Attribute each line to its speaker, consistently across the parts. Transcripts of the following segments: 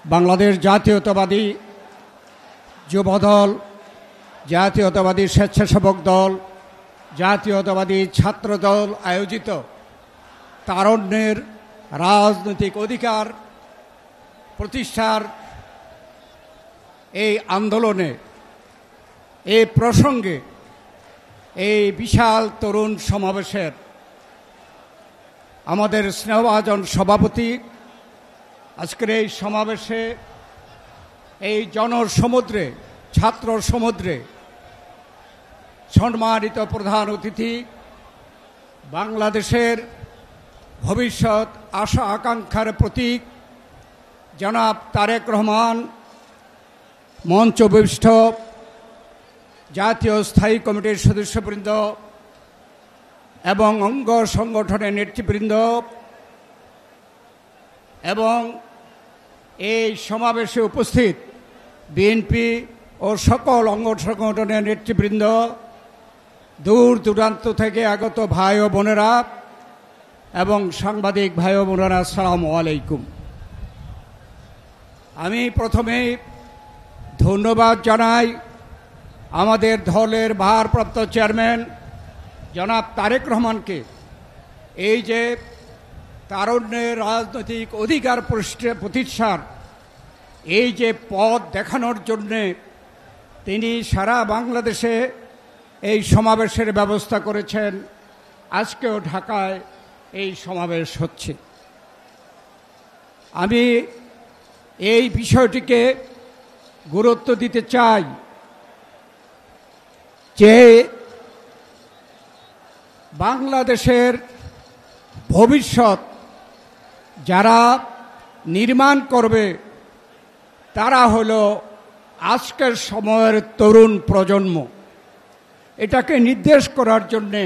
Speaker 1: বাংলাদেশ জাতীয়তাবাদী যুবদল, জাতীয়তাবাদী স্বেচ্ছাসেবক দল, জাতীয়তাবাদী ছাত্রদল আয়োজিত তারুণ্যের রাজনৈতিক অধিকার প্রতিষ্ঠার এই আন্দোলনে, এই প্রসঙ্গে এই বিশাল তরুণ সমাবেশের আমাদের স্নেহভাজন সভাপতি, আজকের এই সমাবেশে এই জনসমুদ্রে, ছাত্র সমুদ্রে সম্মানিত প্রধান অতিথি, বাংলাদেশের ভবিষ্যৎ আশা আকাঙ্ক্ষার প্রতীক জনাব তারেক রহমান, মঞ্চবিষ্ট জাতীয় স্থায়ী কমিটির সদস্যবৃন্দ এবং অঙ্গ সংগঠনের নেতৃবৃন্দ এবং এই সমাবেশে উপস্থিত বিএনপি ও সকল অঙ্গ সংগঠনের নেতৃবৃন্দ, দূর দূরান্ত থেকে আগত ভাই ও বোনেরা এবং সাংবাদিক ভাই ও বোনেরা, আসসালামু আলাইকুম। আমি প্রথমেই ধন্যবাদ জানাই আমাদের দলের ভারপ্রাপ্ত চেয়ারম্যান জনাব তারেক রহমানকে, এই যে তারুণ্যের রাজনৈতিক অধিকার প্রতিষ্ঠার এই যে পথ দেখানোর জন্যে তিনি সারা বাংলাদেশে এই সমাবেশের ব্যবস্থা করেছেন। আজকেও ঢাকায় এই সমাবেশ হচ্ছে। আমি এই বিষয়টিকে গুরুত্ব দিতে চাই যে বাংলাদেশের ভবিষ্যৎ যারা নির্মাণ করবে তারা হলো আজকের সময়ের তরুণ প্রজন্ম। এটাকে নির্দেশ করার জন্যে,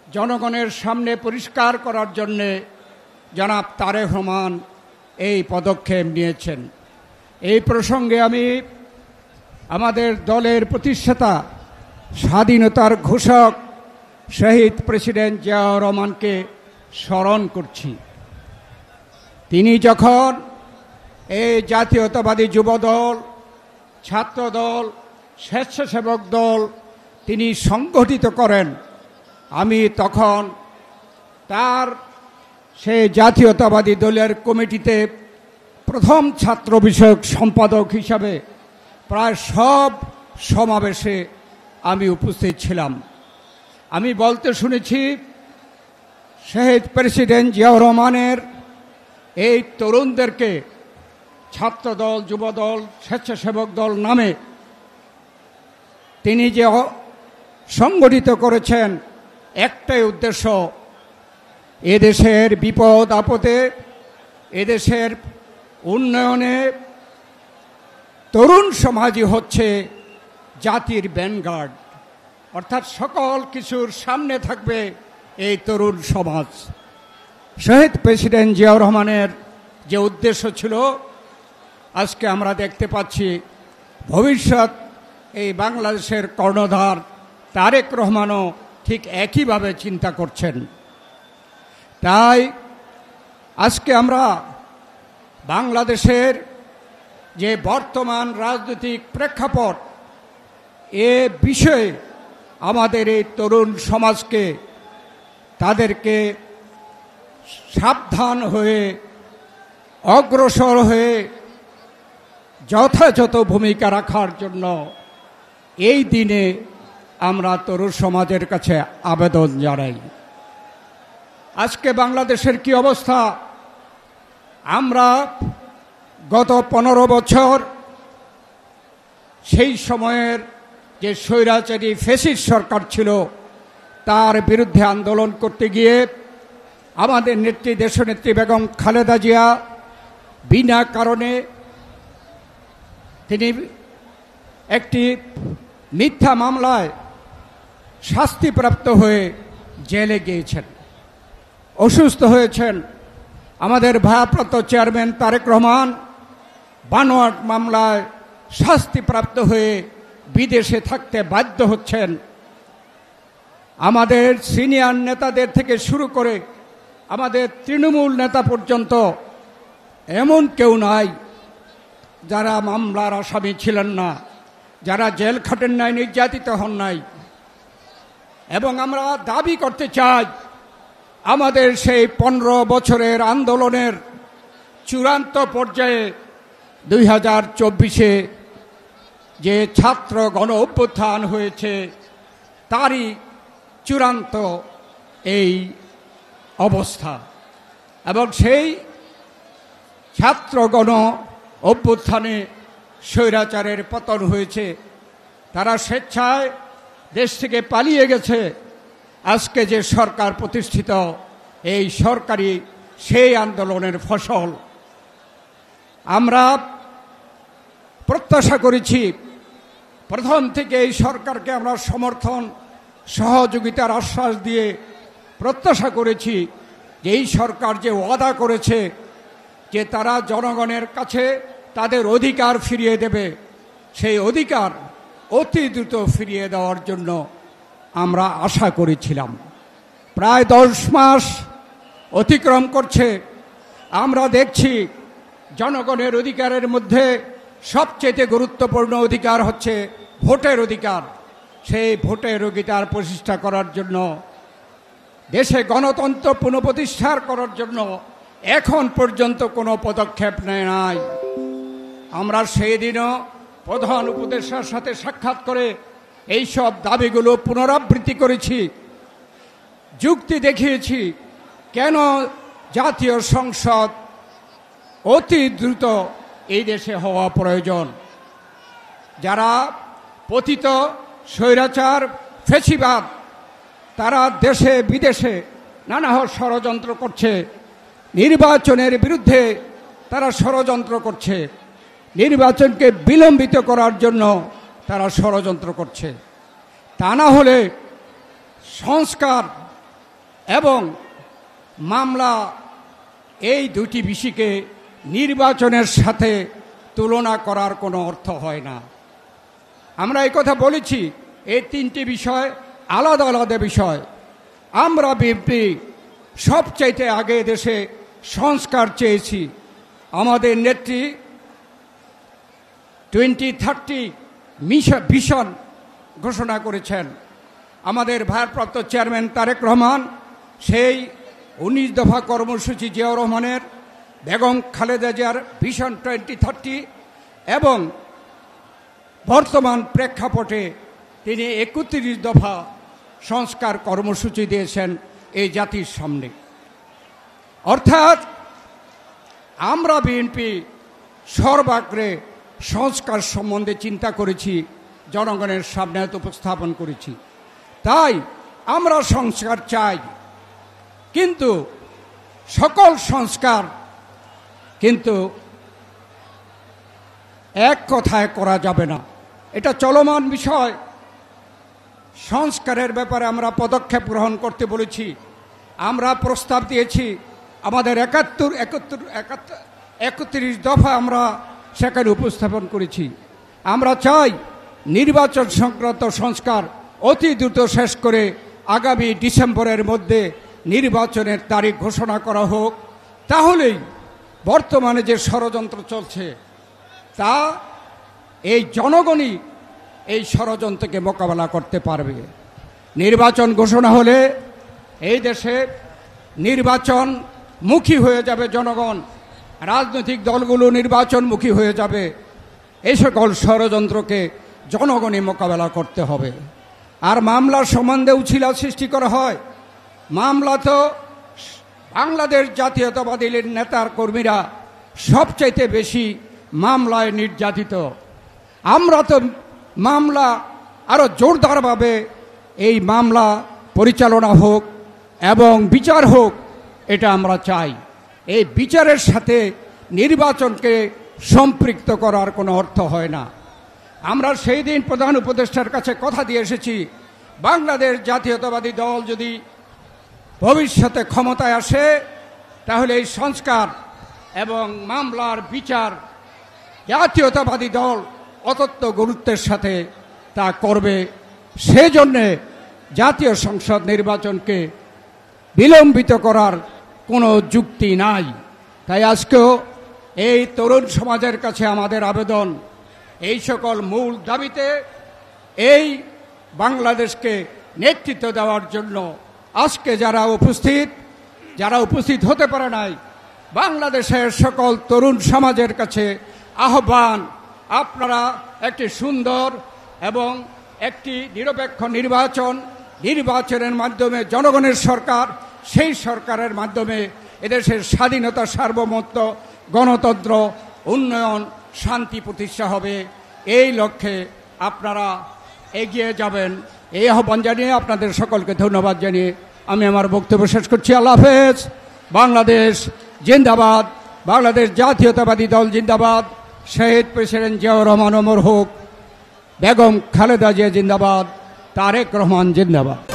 Speaker 1: জনগণের সামনে পরিষ্কার করার জন্যে জনাব তারেক রহমান এই পদক্ষেপ নিয়েছেন। এই প্রসঙ্গে আমি আমাদের দলের প্রতিষ্ঠাতা, স্বাধীনতার ঘোষক শহীদ প্রেসিডেন্ট জিয়াউর রহমানকে স্মরণ করছি। তিনি যখন এই জাতীয়তাবাদী যুবদল, ছাত্রদল, স্বেচ্ছাসেবক দল তিনি সংগঠিত করেন, আমি তখন তার সেই জাতীয়তাবাদী দলের কমিটিতে প্রথম ছাত্র বিষয়ক সম্পাদক হিসাবে প্রায় সব সমাবেশে আমি উপস্থিত ছিলাম। আমি বলতে শুনেছি শহীদ প্রেসিডেন্ট জিয়াউর রহমানের এই তরুণদেরকে ছাত্রদল, যুবদল, স্বেচ্ছাসেবক দল নামে তিনি যে সংগঠিত করেছেন, একটাই উদ্দেশ্য, এদেশের বিপদ আপদে, এদেশের উন্নয়নে তরুণ সমাজই হচ্ছে জাতির ভ্যানগার্ড, অর্থাৎ সকল কিছুর সামনে থাকবে এই তরুণ সমাজ। শহীদ প্রেসিডেন্ট জিয়াউর রহমানের যে উদ্দেশ্য ছিল, আজকে আমরা দেখতে পাচ্ছি ভবিষ্যৎ এই বাংলাদেশের কর্ণধার তারেক রহমানও ঠিক একইভাবে চিন্তা করছেন। তাই আজকে আমরা বাংলাদেশের যে বর্তমান রাজনৈতিক প্রেক্ষাপট, এ বিষয়ে আমাদের এই তরুণ সমাজকে, তাদেরকে সাবধান হয়ে, অগ্রসর হয়ে যথাযথ ভূমিকা রাখার জন্য এই দিনে আমরা তরুণ সমাজের কাছে আবেদন জানাই। আজকে বাংলাদেশের কি অবস্থা? আমরা গত 15 বছর সেই সময়ের যে স্বৈরাচারী ফ্যাসিস্ট সরকার ছিল তার বিরুদ্ধে আন্দোলন করতে গিয়ে আমাদের নেত্রী, দেশনেত্রী বেগম খালেদা জিয়া বিনা কারণে তিনি একটি মিথ্যা মামলায় শাস্তিপ্রাপ্ত হয়ে জেলে গিয়েছেন, অসুস্থ হয়েছেন। আমাদের ভারপ্রাপ্ত চেয়ারম্যান তারেক রহমান বানোয়াট মামলায় শাস্তিপ্রাপ্ত হয়ে বিদেশে থাকতে বাধ্য হচ্ছেন। আমাদের সিনিয়র নেতাদের থেকে শুরু করে আমাদের তৃণমূল নেতা পর্যন্ত এমন কেউ নাই যারা মামলার আসামি ছিলেন না, যারা জেল খাটেন নাই, নির্যাতিত হন নাই। এবং আমরা দাবি করতে চাই, আমাদের সেই 15 বছরের আন্দোলনের চূড়ান্ত পর্যায়ে 2024-এ যে ছাত্র গণ অভ্যুত্থান হয়েছে, তারই চূড়ান্ত এই অবস্থা। এবং সেই ছাত্র গণ অভ্যুত্থানে স্বৈরাচারের পতন হয়েছে। তারা স্বেচ্ছায় দেশ থেকে পালিয়ে গেছে। আজকে যে সরকার প্রতিষ্ঠিত, এই সরকারি সেই আন্দোলনের ফসল। আমরা প্রত্যাশা করেছি, প্রথম থেকে এই সরকারকে আমরা সমর্থন সহযোগিতার আশ্বাস দিয়ে প্রত্যাশা করেছি যে এই সরকার যে ওয়াদা করেছে যে তারা জনগণের কাছে তাদের অধিকার ফিরিয়ে দেবে, সেই অধিকার অতি দ্রুত ফিরিয়ে দেওয়ার জন্য আমরা আশা করেছিলাম। প্রায় 10 মাস অতিক্রম করছে, আমরা দেখছি জনগণের অধিকারের মধ্যে সবচেয়ে গুরুত্বপূর্ণ অধিকার হচ্ছে ভোটের অধিকার। সেই ভোটের অধিকার প্রতিষ্ঠা করার জন্য, দেশে গণতন্ত্র পুনঃপ্রতিষ্ঠা করার জন্য এখন পর্যন্ত কোনো পদক্ষেপ নেয় নাই। আমরা সেই দিনও প্রধান উপদেষ্টার সাথে সাক্ষাৎ করে এই সব দাবিগুলো পুনরাবৃত্তি করেছি, যুক্তি দেখিয়েছি কেন জাতীয় সংসদ অতি দ্রুত এই দেশে হওয়া প্রয়োজন। যারা পতিত স্বৈরাচার ফ্যাসিবাদ, তারা দেশে বিদেশে নানা ষড়যন্ত্র করছে, নির্বাচনের বিরুদ্ধে তারা ষড়যন্ত্র করছে, নির্বাচনকে বিলম্বিত করার জন্য তারা ষড়যন্ত্র করছে। তা না হলে সংস্কার এবং মামলা, এই দুটি বিষয়কে নির্বাচনের সাথে তুলনা করার কোনো অর্থ হয় না। আমরা এই কথা বলেছি, এই 3টি বিষয় আলাদা আলাদা বিষয়। আমরা বিএনপি সবচাইতে আগে দেশে সংস্কার চেয়েছি। আমাদের নেত্রী 2030 ভিশন ঘোষণা করেছেন। আমাদের ভারপ্রাপ্ত চেয়ারম্যান তারেক রহমান সেই 19 দফা কর্মসূচি, জিয়াউর রহমানের, বেগম খালেদা জিয়ার ভিশন 2030 এবং বর্তমান প্রেক্ষাপটে তিনি 31 দফা সংস্কার কর্মসূচি দিয়েছেন এই জাতির সামনে। অর্থাৎ আমরা বিএনপি সর্বাগ্রে সংস্কার সম্বন্ধে চিন্তা করেছি, জনগণের সামনে উপস্থাপন করেছি। তাই আমরা সংস্কার চাই, কিন্তু সকল সংস্কার কিন্তু এক কথায় করা যাবে না, এটা চলমান বিষয়। সংস্কারের ব্যাপারে আমরা পদক্ষেপ গ্রহণ করতে বলেছি, আমরা প্রস্তাব দিয়েছি। আমাদের 31 দফা আমরা সেখানে উপস্থাপন করেছি। আমরা চাই নির্বাচন সংক্রান্ত সংস্কার অতি দ্রুত শেষ করে আগামী ডিসেম্বরের মধ্যে নির্বাচনের তারিখ ঘোষণা করা হোক। তাহলেই বর্তমানে যে ষড়যন্ত্র চলছে, তা এই জনগণই এই ষড়যন্ত্রকে মোকাবেলা করতে পারবে। নির্বাচন ঘোষণা হলে এই দেশে নির্বাচনমুখী হয়ে যাবে জনগণ, রাজনৈতিক দলগুলো নির্বাচনমুখী হয়ে যাবে। এই সকল ষড়যন্ত্রকে জনগণই মোকাবেলা করতে হবে। আর মামলার সম্বন্ধে উছিলা সৃষ্টি করা হয়, মামলা তো বাংলাদেশ জাতীয়তাবাদী নেতার কর্মীরা সবচাইতে বেশি মামলায় নির্যাতিত। আমরা তো মামলা আরও জোরদারভাবে এই মামলা পরিচালনা হোক এবং বিচার হোক, এটা আমরা চাই। এই বিচারের সাথে নির্বাচনকে সম্পৃক্ত করার কোনো অর্থ হয় না। আমরা সেই দিন প্রধান উপদেষ্টার কাছে কথা দিয়ে এসেছি, বাংলাদেশ জাতীয়তাবাদী দল যদি ভবিষ্যতে ক্ষমতায় আসে, তাহলে এই সংস্কার এবং মামলার বিচার জাতীয়তাবাদী দল অত্যন্ত গুরুত্বের সাথে তা করবে। সেজন্যে জাতীয় সংসদ নির্বাচনকে বিলম্বিত করার কোনো যুক্তি নাই। তাই আজকেও এই তরুণ সমাজের কাছে আমাদের আবেদন, এই সকল মূল দাবিতে এই বাংলাদেশকে নেতৃত্ব দেওয়ার জন্য আজকে যারা উপস্থিত হতে পারে নাই, বাংলাদেশের সকল তরুণ সমাজের কাছে আহ্বান, আপনারা একটি সুন্দর এবং একটি নিরপেক্ষ নির্বাচনের মাধ্যমে জনগণের সরকার, সেই সরকারের মাধ্যমে এদেশের স্বাধীনতা, সার্বভৌমত্ব, গণতন্ত্র, উন্নয়ন, শান্তি প্রতিষ্ঠা হবে। এই লক্ষ্যে আপনারা এগিয়ে যাবেন, এই আহ্বান জানিয়ে আপনাদের সকলকে ধন্যবাদ জানিয়ে আমি আমার বক্তব্য শেষ করছি। আল্লাহ হাফেজ। বাংলাদেশ জিন্দাবাদ, বাংলাদেশ জাতীয়তাবাদী দল জিন্দাবাদ, শহীদ প্রেসিডেন্ট জিয়াউর রহমান অমর হোক, বেগম খালেদা জিয়া জিন্দাবাদ, তারেক রহমান জিন্দাবাদ।